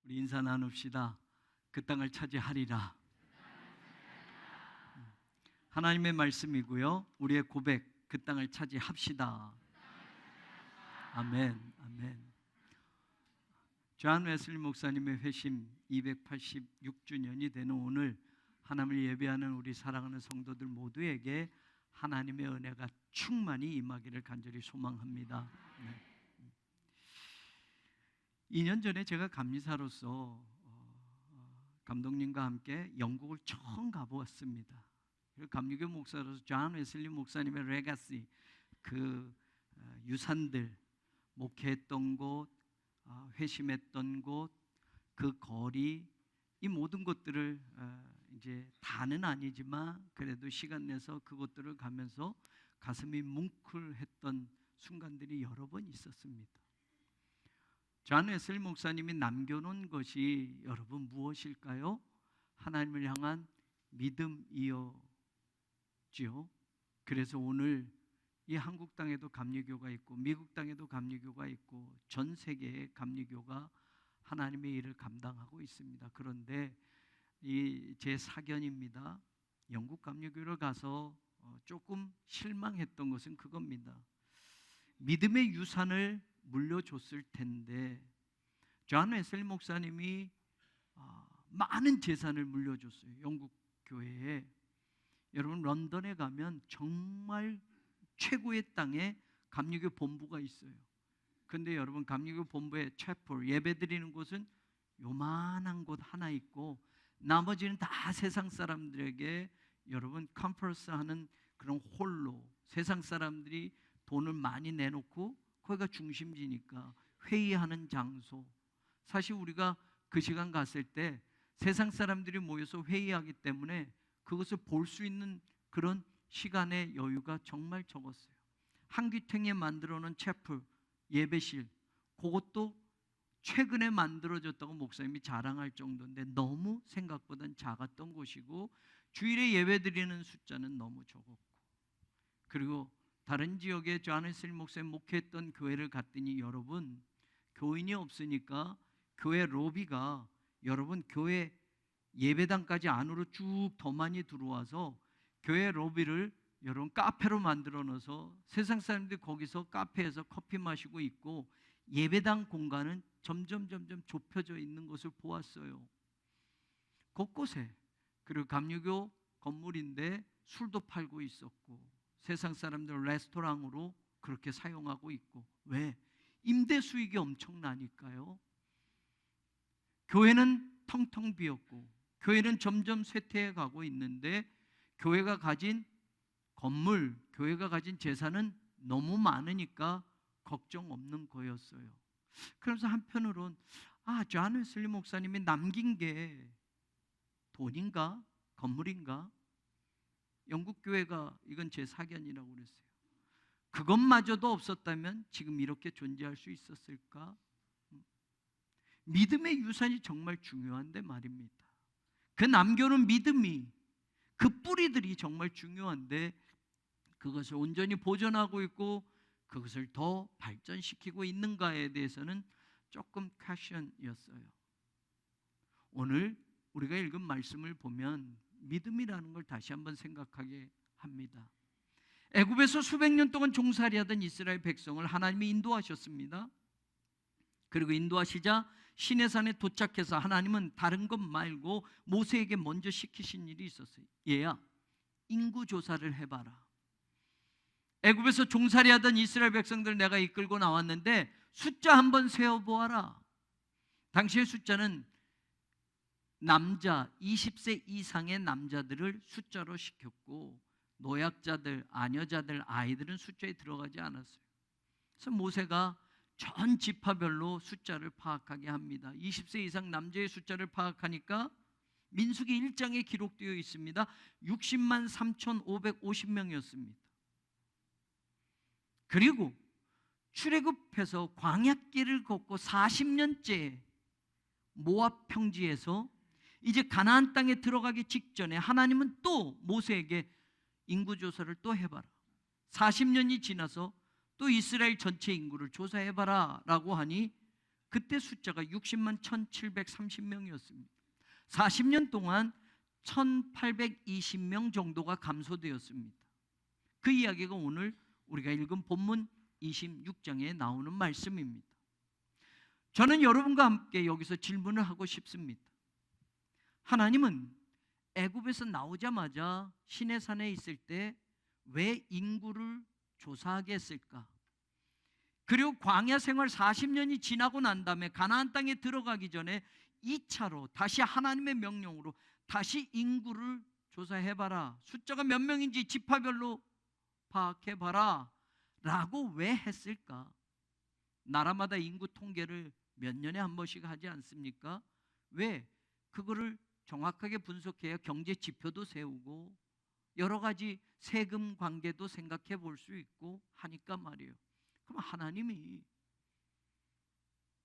우리 인사 나눕시다. 그 땅을 차지하리라. 하나님의 말씀이고요. 우리의 고백, 그 땅을 차지합시다. 아멘, 아멘. 존 웨슬리 목사님의 회심 286주년이 되는 오늘 하나님을 예배하는 우리 사랑하는 성도들 모두에게 하나님의 은혜가 충만히 임하기를 간절히 소망합니다. 2년 전에 제가 감리사로서 감독님과 함께 영국을 처음 가보았습니다. 감리교 목사로서 존 웨슬리 목사님의 레가시, 그 유산들, 목회했던 곳, 회심했던 곳, 그 거리, 이 모든 것들을 이제 다는 아니지만 그래도 시간 내서 그것들을 가면서 가슴이 뭉클했던 순간들이 여러 번 있었습니다. 존 웨슬리 목사님이 남겨놓은 것이 여러분 무엇일까요? 하나님을 향한 믿음이었지요. 그래서 오늘 이 한국 땅에도 감리교가 있고 미국 땅에도 감리교가 있고 전 세계의 감리교가 하나님의 일을 감당하고 있습니다. 그런데 이 제 사견입니다. 영국 감리교를 가서 조금 실망했던 것은 그겁니다. 믿음의 유산을 물려줬을 텐데 존 웨슬리 목사님이 많은 재산을 물려줬어요. 영국 교회에. 여러분 런던에 가면 정말 최고의 땅에 감리교 본부가 있어요. 근데 여러분 감리교 본부의 채플, 예배드리는 곳은 요만한 곳 하나 있고 나머지는 다 세상 사람들에게 여러분 컨퍼런스 하는 그런 홀로 세상 사람들이 돈을 많이 내놓고 거기가 중심지니까 회의하는 장소. 사실 우리가 그 시간 갔을 때 세상 사람들이 모여서 회의하기 때문에 그것을 볼 수 있는 그런 시간의 여유가 정말 적었어요. 한귀탱에 만들어 놓은 채플, 예배실, 그것도 최근에 만들어졌다고 목사님이 자랑할 정도인데 너무 생각보다는 작았던 곳이고 주일에 예배드리는 숫자는 너무 적었고, 그리고 다른 지역에 존 웨슬리 목사님 목회했던 교회를 갔더니 여러분 교인이 없으니까 교회 로비가 여러분 교회 예배당까지 안으로 쭉 더 많이 들어와서 교회 로비를 여러분 카페로 만들어 놓아서 세상 사람들이 거기서 카페에서 커피 마시고 있고 예배당 공간은 점점 좁혀져 있는 것을 보았어요. 곳곳에. 그리고 감리교 건물인데 술도 팔고 있었고 세상 사람들 레스토랑으로 그렇게 사용하고 있고. 왜? 임대 수익이 엄청나니까요. 교회는 텅텅 비었고 교회는 점점 쇠퇴해 가고 있는데 교회가 가진 건물, 교회가 가진 재산은 너무 많으니까 걱정 없는 거였어요. 그래서 한편으론 존 웨슬리 목사님이 남긴 게 돈인가? 건물인가? 영국 교회가, 이건 제 사견이라고 그랬어요. 그것마저도 없었다면 지금 이렇게 존재할 수 있었을까? 믿음의 유산이 정말 중요한데 말입니다. 그 남겨놓은 믿음이, 그 뿌리들이 정말 중요한데 그것을 온전히 보존하고 있고 그것을 더 발전시키고 있는가에 대해서는 조금 퀘션이었어요. 오늘 우리가 읽은 말씀을 보면 믿음이라는 걸 다시 한번 생각하게 합니다. 애굽에서 수백 년 동안 종살이하던 이스라엘 백성을 하나님이 인도하셨습니다. 그리고 인도하시자 시내산에 도착해서 하나님은 다른 것 말고 모세에게 먼저 시키신 일이 있었어요. 얘야, 인구조사를 해봐라. 애굽에서 종살이하던 이스라엘 백성들 내가 이끌고 나왔는데 숫자 한번 세어보아라. 당시의 숫자는 남자 20세 이상의 남자들을 숫자로 시켰고 노약자들, 아녀자들, 아이들은 숫자에 들어가지 않았어요. 그래서 모세가 전 지파별로 숫자를 파악하게 합니다. 20세 이상 남자의 숫자를 파악하니까 민수기 1장에 기록되어 있습니다. 60만 3,550명이었습니다. 그리고 출애굽해서 광야길을 걷고 40년째 모압 평지에서 이제 가나안 땅에 들어가기 직전에 하나님은 또 모세에게 인구조사를 또 해봐라. 40년이 지나서 또 이스라엘 전체 인구를 조사해봐라 라고 하니 그때 숫자가 60만 1730명이었습니다. 40년 동안 1820명 정도가 감소되었습니다. 그 이야기가 오늘 우리가 읽은 본문 26장에 나오는 말씀입니다. 저는 여러분과 함께 여기서 질문을 하고 싶습니다. 하나님은 애굽에서 나오자마자 시내산에 있을 때 왜 인구를 조사하게 했을까? 그리고 광야 생활 40년이 지나고 난 다음에 가나안 땅에 들어가기 전에 2차로 다시 하나님의 명령으로 다시 인구를 조사해봐라, 숫자가 몇 명인지 지파별로 파악해봐라 라고 왜 했을까? 나라마다 인구 통계를 몇 년에 한 번씩 하지 않습니까? 왜? 그거를 정확하게 분석해야 경제 지표도 세우고 여러 가지 세금 관계도 생각해 볼 수 있고 하니까 말이에요. 그럼 하나님이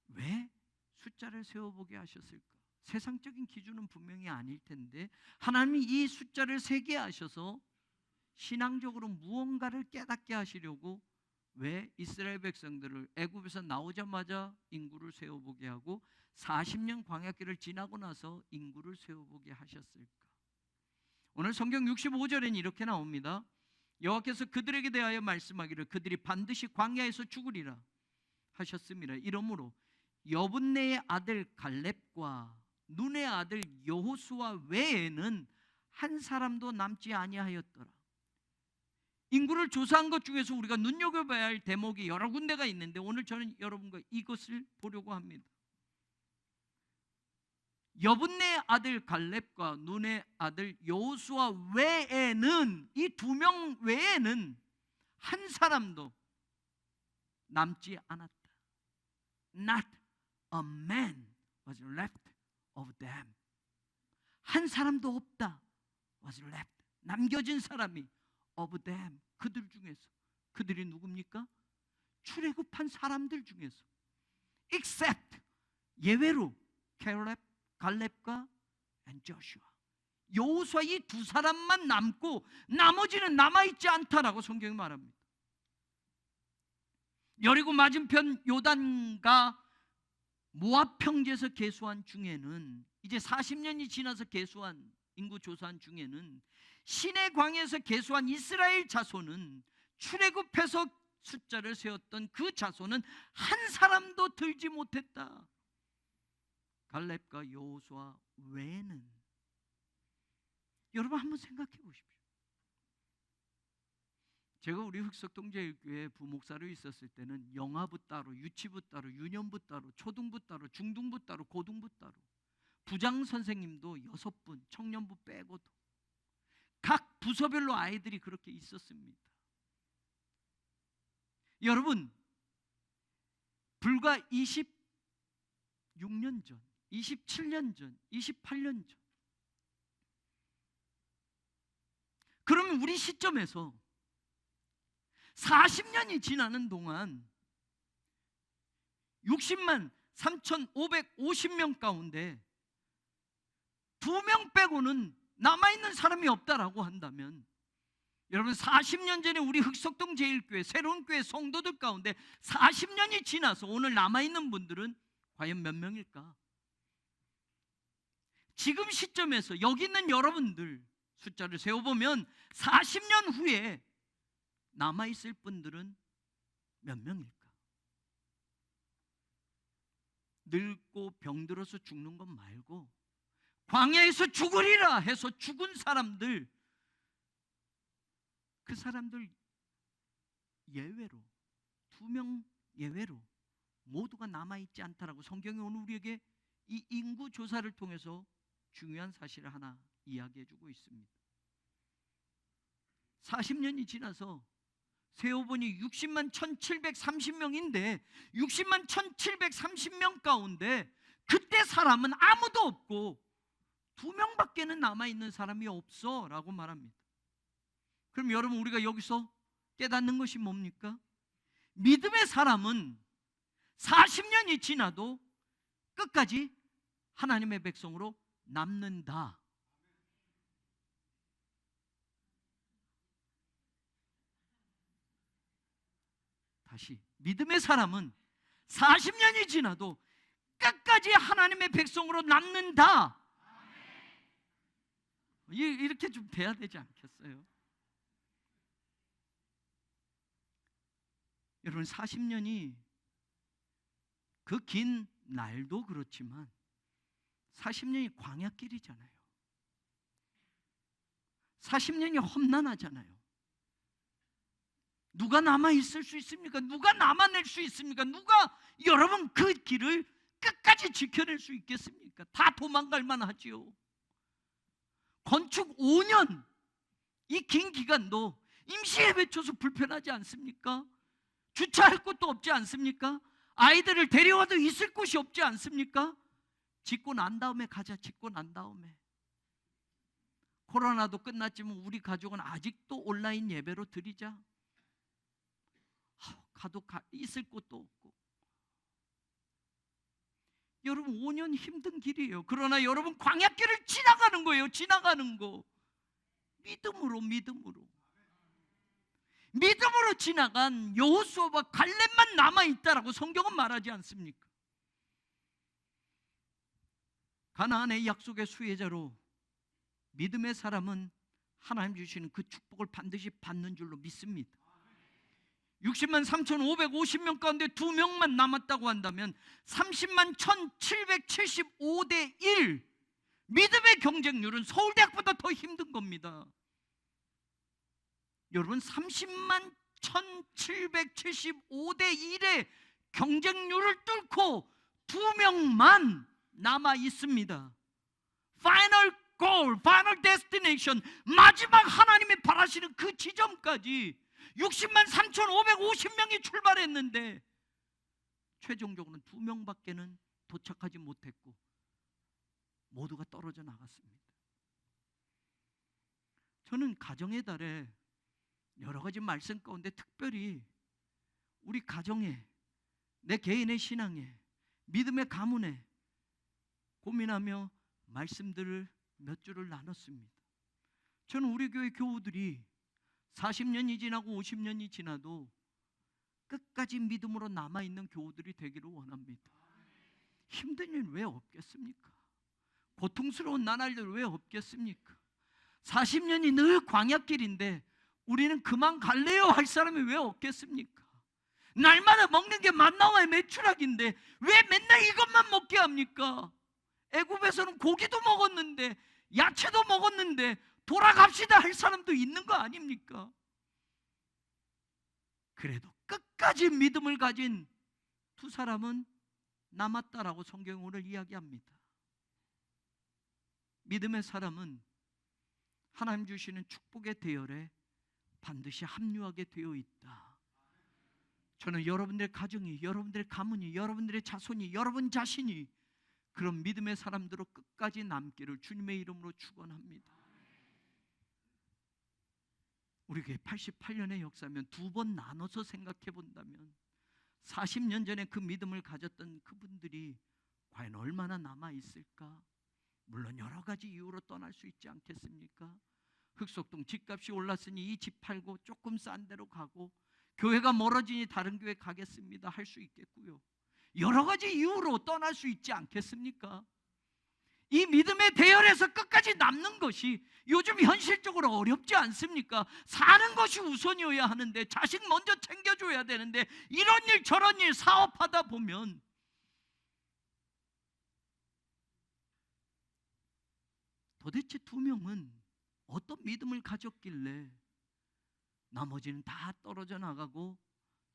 왜 숫자를 세워보게 하셨을까? 세상적인 기준은 분명히 아닐 텐데 하나님이 이 숫자를 세게 하셔서 신앙적으로 무언가를 깨닫게 하시려고 왜 이스라엘 백성들을 애굽에서 나오자마자 인구를 세워보게 하고 40년 광야길을 지나고 나서 인구를 세워보게 하셨을까? 오늘 성경 65절에는 이렇게 나옵니다. 여호와께서 그들에게 대하여 말씀하기를 그들이 반드시 광야에서 죽으리라 하셨습니다. 이러므로 여분네의 아들 갈렙과 눈의 아들 여호수아 외에는 한 사람도 남지 아니하였더라. 인구를 조사한 것 중에서 우리가 눈여겨봐야 할 대목이 여러 군데가 있는데 오늘 저는 여러분과 이것을 보려고 합니다. 여분네의 아들 갈렙과 눈의 아들 여호수아 외에는, 이 두 명 외에는 한 사람도 남지 않았다. Not a man was left of them. 한 사람도 없다. was left. 남겨진 사람이 of them. 그들 중에서. 그들이 누굽니까? 출애굽한 사람들 중에서. except 예외로 갈렙과 조슈아, 여호수아 이 두 사람만 남고 나머지는 남아있지 않다라고 성경이 말합니다. 여리고 맞은편 요단과 모압 평지에서 계수한 중에는, 이제 40년이 지나서 계수한 인구 조사한 중에는 시내 광야에서 계수한 이스라엘 자손은 출애굽해서 숫자를 세웠던 그 자손은 한 사람도 들지 못했다. 갈렙과 여호수아 외에는. 여러분 한번 생각해 보십시오. 제가 우리 흑석동제일교회 부목사로 있었을 때는 영아부 따로, 유치부 따로, 유년부 따로, 초등부 따로, 중등부 따로, 고등부 따로, 부장 선생님도 6분, 청년부 빼고도 각 부서별로 아이들이 그렇게 있었습니다. 여러분, 불과 26년 전, 27년 전, 28년 전, 그러면 우리 시점에서 40년이 지나는 동안 60만 3,550명 가운데 2명 빼고는 남아있는 사람이 없다라고 한다면, 여러분 40년 전에 우리 흑석동 제일교회 새로운 교회 성도들 가운데 40년이 지나서 오늘 남아있는 분들은 과연 몇 명일까? 지금 시점에서 여기 있는 여러분들 숫자를 세어보면 40년 후에 남아있을 분들은 몇 명일까? 늙고 병들어서 죽는 것 말고 광야에서 죽으리라 해서 죽은 사람들, 그 사람들 예외로 2명 예외로 모두가 남아있지 않다라고 성경이 오늘 우리에게 이 인구 조사를 통해서 중요한 사실을 하나 이야기해주고 있습니다. 40년이 지나서 세어보니 60만 1730명인데 60만 1730명 가운데 그때 사람은 아무도 없고 2명밖에는 남아있는 사람이 없어 라고 말합니다. 그럼 여러분 우리가 여기서 깨닫는 것이 뭡니까? 믿음의 사람은 40년이 지나도 끝까지 하나님의 백성으로 남는다. 다시, 믿음의 사람은 40년이 지나도 끝까지 하나님의 백성으로 남는다. 이렇게 좀 돼야 되지 않겠어요? 여러분, 40년이 그 긴 날도 그렇지만 40년이 광야길이잖아요. 40년이 험난하잖아요. 누가 남아있을 수 있습니까? 누가 남아낼 수 있습니까? 누가 여러분 그 길을 끝까지 지켜낼 수 있겠습니까? 다 도망갈 만하지요. 건축 5년 이 긴 기간도 임시예배 쳐서 불편하지 않습니까? 주차할 곳도 없지 않습니까? 아이들을 데려와도 있을 곳이 없지 않습니까? 짓고 난 다음에 가자. 짓고 난 다음에. 코로나도 끝났지만 우리 가족은 아직도 온라인 예배로 드리자. 가도 있을 곳도 없고. 여러분, 5년 힘든 길이에요. 그러나 여러분, 광야길을 지나가는 거예요. 지나가는 거. 믿음으로 지나간 여호수아와 갈렙만 남아있다라고 성경은 말하지 않습니까? 가나안의 약속의 수혜자로 믿음의 사람은 하나님 주시는 그 축복을 반드시 받는 줄로 믿습니다. 60만 3,550명 가운데 2명만 남았다고 한다면 30만 1,775대 1, 믿음의 경쟁률은 서울대학보다 더 힘든 겁니다. 여러분, 30만 1,775대 1의 경쟁률을 뚫고 2명만 남아 있습니다. 파이널 골, 파이널 데스티네이션, 마지막 하나님이 바라시는 그 지점까지 60만 3,550명이 출발했는데 최종적으로는 2명밖에는 도착하지 못했고 모두가 떨어져 나갔습니다. 저는 가정의 달에 여러 가지 말씀 가운데 특별히 우리 가정에, 내 개인의 신앙에, 믿음의 가문에 고민하며 말씀들을 몇 줄을 나눴습니다. 저는 우리 교회 교우들이 40년이 지나고 50년이 지나도 끝까지 믿음으로 남아있는 교우들이 되기를 원합니다. 힘든 일 왜 없겠습니까? 고통스러운 나날들 왜 없겠습니까? 40년이 늘 광야길인데 우리는 그만 갈래요 할 사람이 왜 없겠습니까? 날마다 먹는 게 만나와의 메추락인데 왜 맨날 이것만 먹게 합니까? 애굽에서는 고기도 먹었는데 야채도 먹었는데 돌아갑시다 할 사람도 있는 거 아닙니까? 그래도 끝까지 믿음을 가진 두 사람은 남았다라고 성경이 오늘 이야기합니다. 믿음의 사람은 하나님 주시는 축복의 대열에 반드시 합류하게 되어 있다. 저는 여러분들의 가정이, 여러분들의 가문이, 여러분들의 자손이, 여러분 자신이 그런 믿음의 사람들로 끝까지 남기를 주님의 이름으로 축원합니다. 우리 교회 88년의 역사면 두 번 나눠서 생각해 본다면 40년 전에 그 믿음을 가졌던 그분들이 과연 얼마나 남아 있을까? 물론 여러 가지 이유로 떠날 수 있지 않겠습니까? 흑석동 집값이 올랐으니 이 집 팔고 조금 싼 데로 가고, 교회가 멀어지니 다른 교회 가겠습니다 할 수 있겠고요. 여러 가지 이유로 떠날 수 있지 않겠습니까? 이 믿음의 대열에서 끝까지 남는 것이 요즘 현실적으로 어렵지 않습니까? 사는 것이 우선이어야 하는데, 자식 먼저 챙겨줘야 되는데, 이런 일 저런 일 사업하다 보면 도대체 두 명은 어떤 믿음을 가졌길래 나머지는 다 떨어져 나가고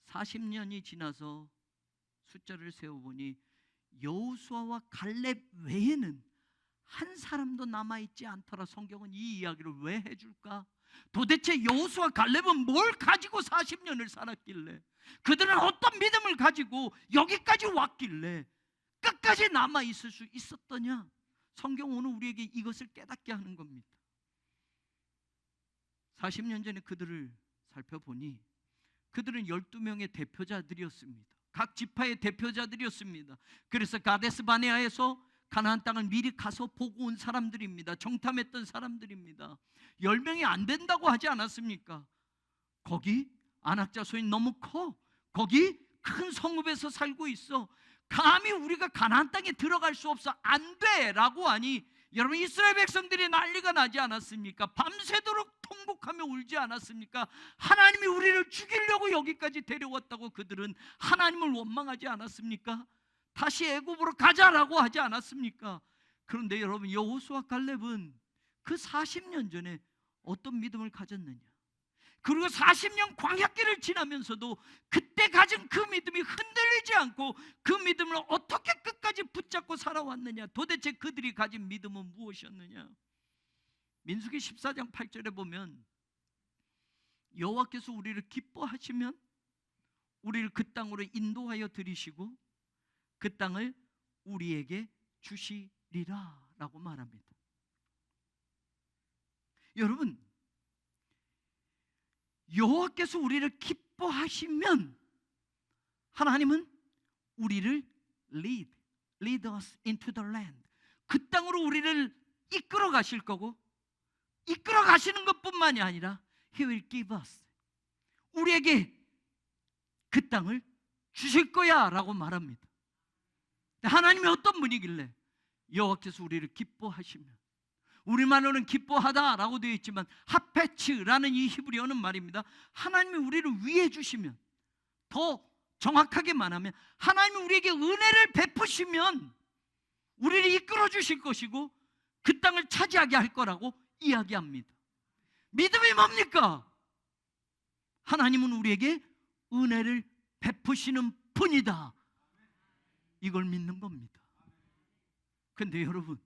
40년이 지나서 숫자를 세어보니 여호수아와 갈렙 외에는 한 사람도 남아있지 않더라. 성경은 이 이야기를 왜 해줄까? 도대체 여호수아 갈렙은 뭘 가지고 40년을 살았길래, 그들은 어떤 믿음을 가지고 여기까지 왔길래 끝까지 남아있을 수 있었더냐? 성경 오늘 우리에게 이것을 깨닫게 하는 겁니다. 40년 전에 그들을 살펴보니 그들은 12명의 대표자들이었습니다. 각 지파의 대표자들이었습니다. 그래서 가데스 바네아에서 가나안 땅을 미리 가서 보고 온 사람들입니다. 정탐했던 사람들입니다. 10명이 안 된다고 하지 않았습니까? 거기 안악자손이 너무 커, 거기 큰 성읍에서 살고 있어. 감히 우리가 가나안 땅에 들어갈 수 없어. 안 돼 라고 하니 여러분, 이스라엘 백성들이 난리가 나지 않았습니까? 밤새도록 통곡하며 울지 않았습니까? 하나님이 우리를 죽이려고 여기까지 데려왔다고 그들은 하나님을 원망하지 않았습니까? 다시 애굽으로 가자라고 하지 않았습니까? 그런데 여러분, 여호수아 갈렙은 그 40년 전에 어떤 믿음을 가졌느냐? 그리고 40년 광야길을 지나면서도 그때 가진 그 믿음이 흔들리지 않고 그 믿음을 어떻게 끝까지 붙잡고 살아왔느냐? 도대체 그들이 가진 믿음은 무엇이었느냐? 민수기 14장 8절에 보면 여호와께서 우리를 기뻐하시면 우리를 그 땅으로 인도하여 들이시고 그 땅을 우리에게 주시리라 라고 말합니다. 여러분, 여호와께서 우리를 기뻐하시면 하나님은 우리를 lead us into the land, 그 땅으로 우리를 이끌어 가실 거고, 이끌어 가시는 것뿐만이 아니라 He will give us, 우리에게 그 땅을 주실 거야 라고 말합니다. 하나님이 어떤 분이길래 여호와께서 우리를 기뻐하시면, 우리말로는 기뻐하다라고 되어 있지만 하페츠라는 이 히브리어는 말입니다. 하나님이 우리를 위해 주시면, 더 정확하게 말하면 하나님이 우리에게 은혜를 베푸시면 우리를 이끌어 주실 것이고 그 땅을 차지하게 할 거라고 이야기합니다. 믿음이 뭡니까? 하나님은 우리에게 은혜를 베푸시는 분이다, 이걸 믿는 겁니다. 근데 여러분,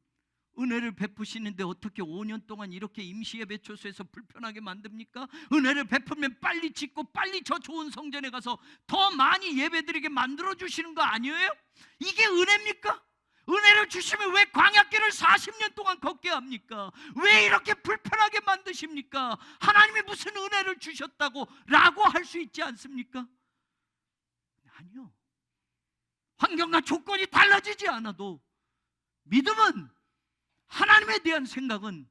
은혜를 베푸시는데 어떻게 5년 동안 이렇게 임시예배초소에서 불편하게 만듭니까? 은혜를 베푸면 빨리 짓고 빨리 저 좋은 성전에 가서 더 많이 예배드리게 만들어주시는 거 아니에요? 이게 은혜입니까? 은혜를 주시면 왜 광야길을 40년 동안 걷게 합니까? 왜 이렇게 불편하게 만드십니까? 하나님이 무슨 은혜를 주셨다고 라고 할 수 있지 않습니까? 아니요, 환경과 조건이 달라지지 않아도 믿음은, 하나님에 대한 생각은,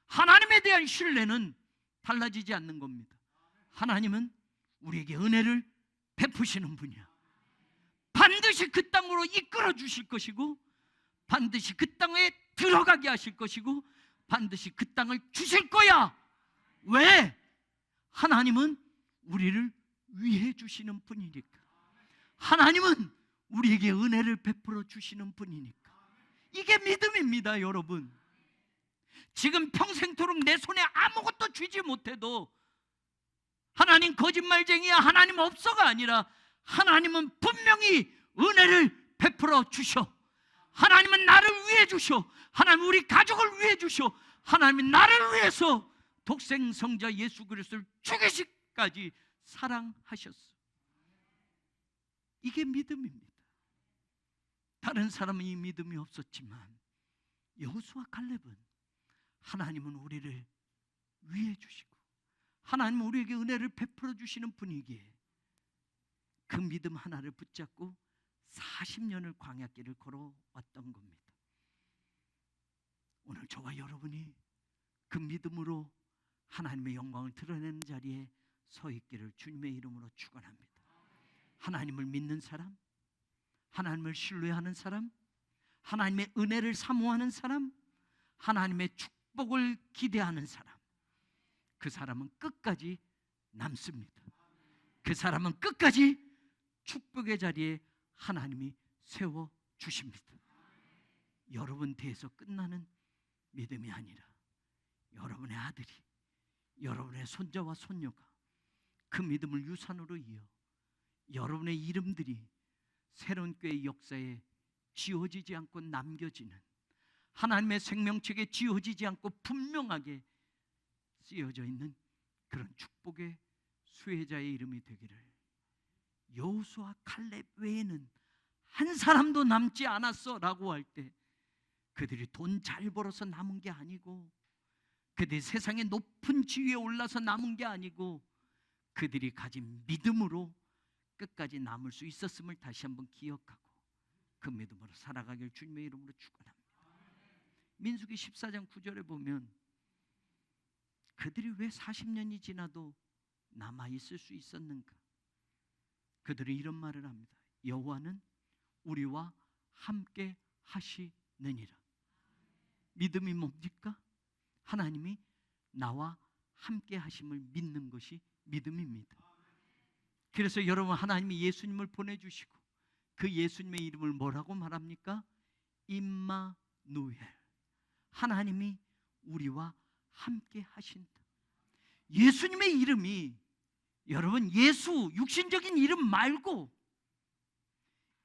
하나님에 대한 신뢰는 달라지지 않는 겁니다. 하나님은 우리에게 은혜를 베푸시는 분이야. 반드시 그 땅으로 이끌어 주실 것이고, 반드시 그 땅에 들어가게 하실 것이고, 반드시 그 땅을 주실 거야. 왜? 하나님은 우리를 위해 주시는 분이니까. 하나님은 우리에게 은혜를 베풀어 주시는 분이니까. 이게 믿음입니다, 여러분. 지금 평생토록 내 손에 아무것도 쥐지 못해도 하나님 거짓말쟁이야, 하나님 없어가 아니라 하나님은 분명히 은혜를 베풀어 주셔. 하나님은 나를 위해 주셔. 하나님 우리 가족을 위해 주셔. 하나님이 나를 위해서 독생 성자 예수 그리스도를 죽이시기까지 사랑하셨어. 이게 믿음입니다. 다른 사람은 이 믿음이 없었지만 여호수아 갈렙은 하나님은 우리를 위해 주시고 하나님은 우리에게 은혜를 베풀어 주시는 분이기에 그 믿음 하나를 붙잡고 40년을 광야길을 걸어왔던 겁니다. 오늘 저와 여러분이 그 믿음으로 하나님의 영광을 드러내는 자리에 서 있기를 주님의 이름으로 축원합니다. 하나님을 믿는 사람, 하나님을 신뢰하는 사람, 하나님의 은혜를 사모하는 사람, 하나님의 축복을 기대하는 사람, 그 사람은 끝까지 남습니다. 그 사람은 끝까지 축복의 자리에 하나님이 세워주십니다. 여러분 대해서 끝나는 믿음이 아니라 여러분의 아들이, 여러분의 손자와 손녀가 그 믿음을 유산으로 이어 여러분의 이름들이 새로운 교회의 역사에 지워지지 않고 남겨지는, 하나님의 생명책에 지워지지 않고 분명하게 쓰여져 있는 그런 축복의 수혜자의 이름이 되기를. 여호수아 칼렙 외에는 한 사람도 남지 않았어 라고 할 때 그들이 돈 잘 벌어서 남은 게 아니고, 그들이 세상의 높은 지위에 올라서 남은 게 아니고, 그들이 가진 믿음으로 끝까지 남을 수 있었음을 다시 한번 기억하고 그 믿음으로 살아가길 주님의 이름으로 축원합니다. 민수기 14장 9절에 보면 그들이 왜 40년이 지나도 남아있을 수 있었는가? 그들은 이런 말을 합니다. 여호와는 우리와 함께 하시느니라. 믿음이 뭡니까? 하나님이 나와 함께 하심을 믿는 것이 믿음입니다. 그래서 여러분, 하나님이 예수님을 보내주시고 그 예수님의 이름을 뭐라고 말합니까? 임마누엘, 하나님이 우리와 함께 하신다. 예수님의 이름이, 여러분, 예수 육신적인 이름 말고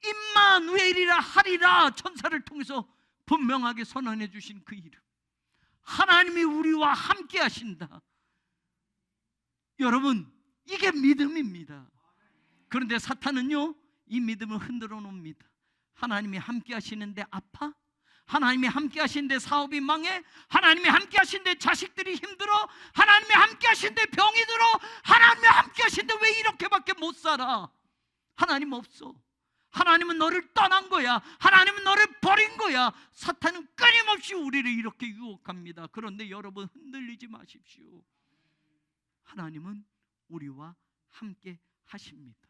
임마누엘이라 하리라 천사를 통해서 분명하게 선언해 주신 그 이름, 하나님이 우리와 함께 하신다. 여러분, 이게 믿음입니다. 그런데 사탄은요, 이 믿음을 흔들어 놓습니다. 하나님이 함께 하시는데 아파? 하나님이 함께 하시는데 사업이 망해? 하나님이 함께 하시는데 자식들이 힘들어? 하나님이 함께 하시는데 병이 들어? 하나님이 함께 하시는데 왜 이렇게밖에 못 살아? 하나님 없어. 하나님은 너를 떠난 거야. 하나님은 너를 버린 거야. 사탄은 끊임없이 우리를 이렇게 유혹합니다. 그런데 여러분, 흔들리지 마십시오. 하나님은 우리와 함께 하십니다.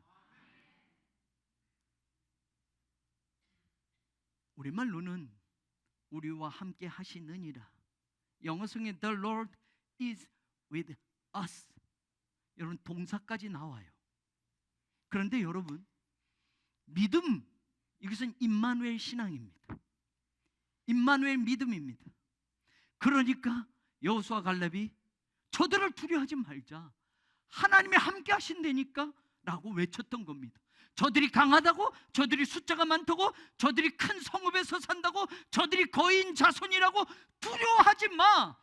우리말로는 우리와 함께 하시느니라. 영어성에 The Lord is with us. 여러분, 동사까지 나와요. 그런데 여러분, 믿음, 이것은 임마누엘 신앙입니다. 임마누엘 믿음입니다. 그러니까 여호수아 갈렙이 저들을 두려워하지 말자, 하나님이 함께 하신다니까 라고 외쳤던 겁니다. 저들이 강하다고, 저들이 숫자가 많다고, 저들이 큰 성읍에서 산다고, 저들이 거인 자손이라고 두려워하지 마,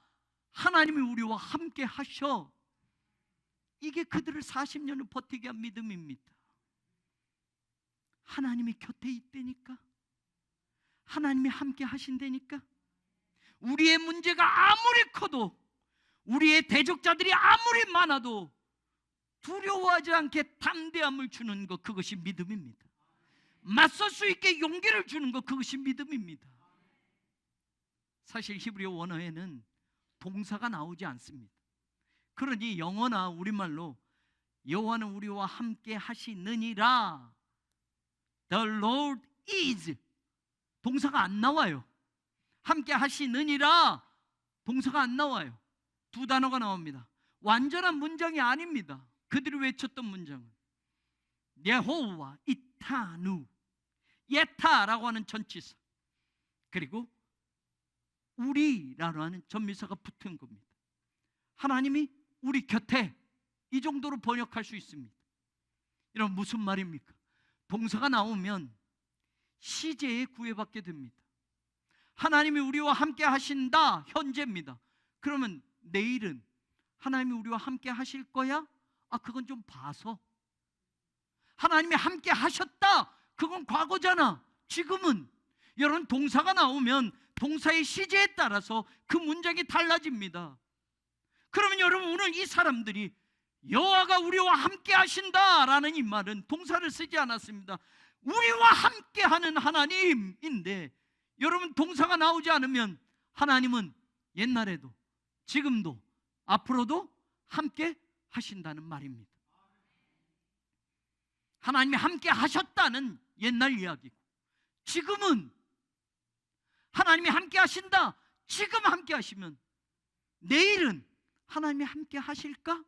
하나님이 우리와 함께 하셔. 이게 그들을 40년을 버티게 한 믿음입니다. 하나님이 곁에 있다니까, 하나님이 함께 하신다니까. 우리의 문제가 아무리 커도, 우리의 대적자들이 아무리 많아도 두려워하지 않게 담대함을 주는 것, 그것이 믿음입니다. 맞설 수 있게 용기를 주는 것, 그것이 믿음입니다. 사실 히브리어 원어에는 동사가 나오지 않습니다. 그러니 영어나 우리말로 여호와는 우리와 함께 하시느니라, The Lord is, 동사가 안 나와요. 함께 하시느니라, 동사가 안 나와요. 두 단어가 나옵니다. 완전한 문장이 아닙니다. 그들이 외쳤던 문장은 여호와 이타누, 예타라고 하는 전치사, 그리고 우리라고 하는 전미사가 붙은 겁니다. 하나님이 우리 곁에, 이 정도로 번역할 수 있습니다. 이런 무슨 말입니까? 동사가 나오면 시제에 구애받게 됩니다. 하나님이 우리와 함께 하신다, 현재입니다. 그러면 내일은 하나님이 우리와 함께 하실 거야? 그건 좀 봐서. 하나님이 함께 하셨다, 그건 과거잖아. 지금은. 여러분, 동사가 나오면 동사의 시제에 따라서 그 문장이 달라집니다. 그러면 여러분, 오늘 이 사람들이 여호와가 우리와 함께 하신다라는 이 말은 동사를 쓰지 않았습니다. 우리와 함께하는 하나님인데, 여러분, 동사가 나오지 않으면 하나님은 옛날에도 지금도 앞으로도 함께 하신다는 말입니다. 하나님이 함께 하셨다는 옛날 이야기고, 지금은 하나님이 함께 하신다, 지금 함께 하시면 내일은 하나님이 함께 하실까?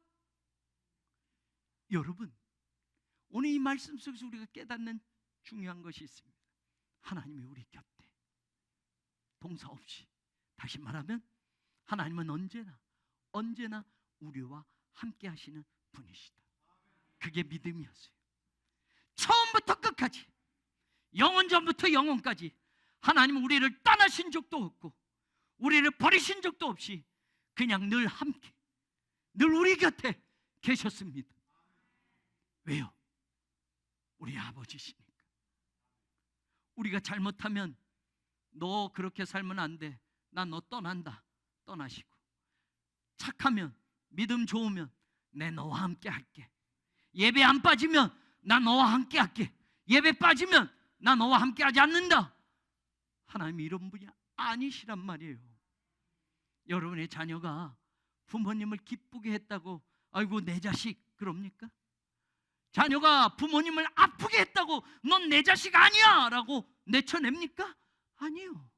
여러분, 오늘 이 말씀 속에서 우리가 깨닫는 중요한 것이 있습니다. 하나님이 우리 곁에, 동사 없이, 다시 말하면 하나님은 언제나 우리와 함께 하시는 분이시다. 그게 믿음이었어요. 처음부터 끝까지, 영원 전부터 영원까지 하나님은 우리를 떠나신 적도 없고 우리를 버리신 적도 없이 그냥 늘 함께, 늘 우리 곁에 계셨습니다. 왜요? 우리 아버지시니까. 우리가 잘못하면 너 그렇게 살면 안 돼, 나 너 떠난다, 떠나시고, 착하면, 믿음 좋으면 내 너와 함께 할게, 예배 안 빠지면 나 너와 함께 할게, 예배 빠지면 나 너와 함께 하지 않는다. 하나님이 이런 분이 아니시란 말이에요. 여러분의 자녀가 부모님을 기쁘게 했다고 아이고 내 자식 그럽니까? 자녀가 부모님을 아프게 했다고 넌 내 자식 아니야 라고 내쳐냅니까? 아니요.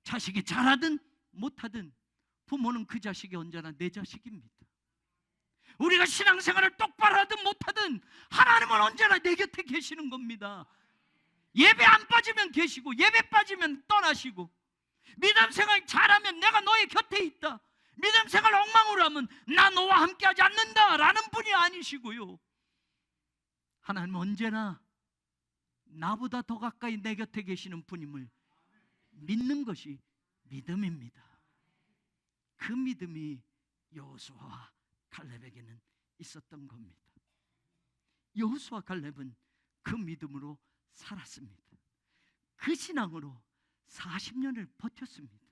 자식이 잘하든 못하든 부모는 그 자식이 언제나 내 자식입니다. 우리가 신앙생활을 똑바로 하든 못하든 하나님은 언제나 내 곁에 계시는 겁니다. 예배 안 빠지면 계시고, 예배 빠지면 떠나시고, 믿음 생활 잘하면 내가 너의 곁에 있다, 믿음 생활 엉망으로 하면 나 너와 함께하지 않는다 라는 분이 아니시고요, 하나님은 언제나 나보다 더 가까이 내 곁에 계시는 분임을 믿는 것이 믿음입니다. 그 믿음이 여호수아와 갈렙에게는 있었던 겁니다. 여호수아 갈렙은 그 믿음으로 살았습니다. 그 신앙으로 40년을 버텼습니다.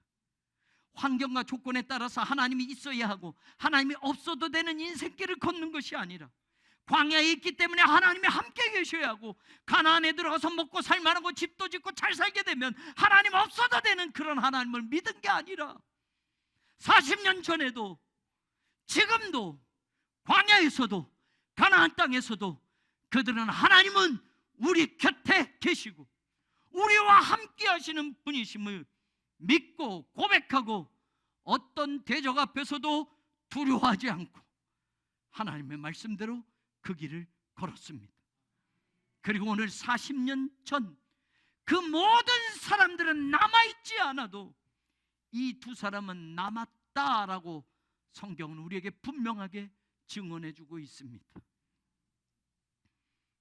환경과 조건에 따라서 하나님이 있어야 하고 하나님이 없어도 되는 인생길을 걷는 것이 아니라, 광야에 있기 때문에 하나님이 함께 계셔야 하고, 가나안에 들어가서 먹고 살만하고 집도 짓고 잘 살게 되면 하나님 없어도 되는 그런 하나님을 믿은 게 아니라, 40년 전에도 지금도 광야에서도 가나안 땅에서도 그들은 하나님은 우리 곁에 계시고 우리와 함께 하시는 분이심을 믿고 고백하고, 어떤 대적 앞에서도 두려워하지 않고 하나님의 말씀대로 그 길을 걸었습니다. 그리고 오늘 40년 전 그 모든 사람들은 남아있지 않아도 이 두 사람은 남았다라고 성경은 우리에게 분명하게 증언해주고 있습니다.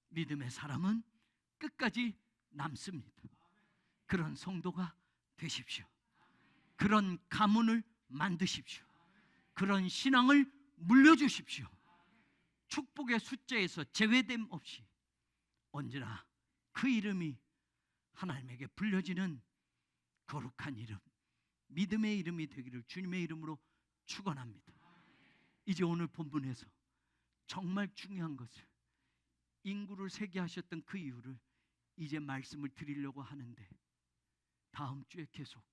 믿음의 사람은 끝까지 남습니다. 그런 성도가 되십시오. 그런 가문을 만드십시오. 그런 신앙을 물려주십시오. 축복의 숫자에서 제외됨 없이 언제나 그 이름이 하나님에게 불려지는 거룩한 이름, 믿음의 이름이 되기를 주님의 이름으로 축원합니다. 이제 오늘 본문에서 정말 중요한 것을, 인구를 세게 하셨던 그 이유를 이제 말씀을 드리려고 하는데, 다음 주에 계속,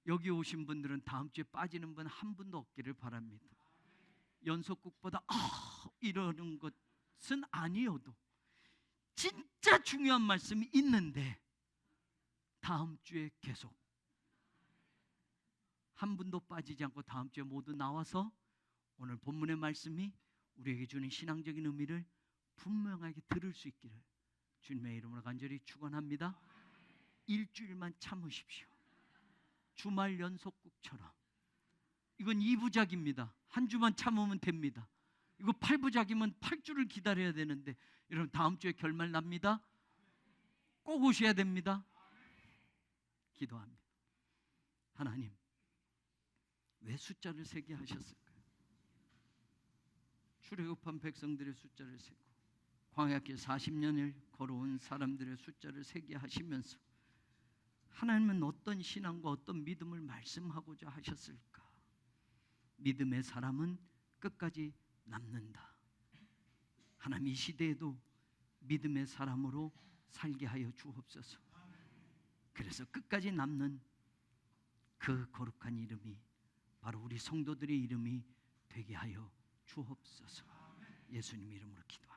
여기 오신 분들은 다음 주에 빠지는 분 한 분도 없기를 바랍니다. 연속국보다 이러는 것은 아니어도 진짜 중요한 말씀이 있는데 다음 주에 계속 한 분도 빠지지 않고 다음 주에 모두 나와서 오늘 본문의 말씀이 우리에게 주는 신앙적인 의미를 분명하게 들을 수 있기를 주님의 이름으로 간절히 축원합니다. 일주일만 참으십시오. 주말 연속국처럼. 이건 2부작입니다. 한 주만 참으면 됩니다. 이거 8부작이면 8주를 기다려야 되는데, 여러분 다음 주에 결말 납니다. 꼭 오셔야 됩니다. 기도합니다. 하나님, 왜 숫자를 세게 하셨을까요? 출애굽한 백성들의 숫자를 세고 광야길 40년을 걸어온 사람들의 숫자를 세게 하시면서 하나님은 어떤 신앙과 어떤 믿음을 말씀하고자 하셨을까? 믿음의 사람은 끝까지 남는다. 하나님, 이 시대에도 믿음의 사람으로 살게 하여 주옵소서. 그래서 끝까지 남는 그 거룩한 이름이 바로 우리 성도들의 이름이 되게 하여 주옵소서. 예수님 이름으로 기도합니다.